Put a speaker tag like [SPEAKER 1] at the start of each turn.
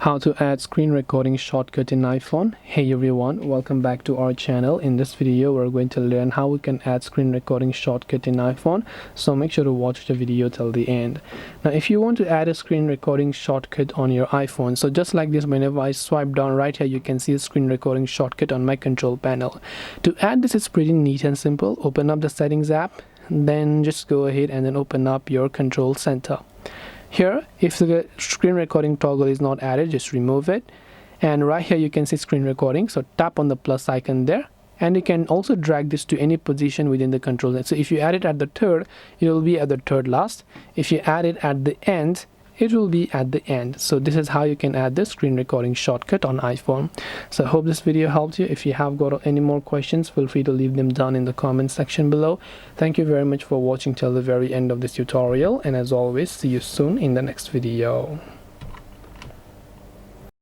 [SPEAKER 1] How to add screen recording shortcut in iPhone. Hey everyone, welcome back to our channel. In this video we're going to learn how we can add screen recording shortcut in iPhone, so make sure to watch the video till the end. Now if you want to add a screen recording shortcut on your iPhone, so just like this, whenever I swipe down right here, you can see a screen recording shortcut on my control panel. To add this, it's pretty neat and simple. Open up the settings app, then just go ahead and then open up your control center. Here, if the screen recording toggle is not added, just remove it. And right here you can see screen recording, so tap on the plus icon there, and you can also drag this to any position within the control. So if you add it at the third, it will be at the third last. If you add it at the end, it will be at the end. So this is how you can add the screen recording shortcut on iPhone. So I hope this video helped you. If you have got any more questions, feel free to leave them down in the comment section below. Thank you very much for watching till the very end of this tutorial, and as always, see you soon in the next video.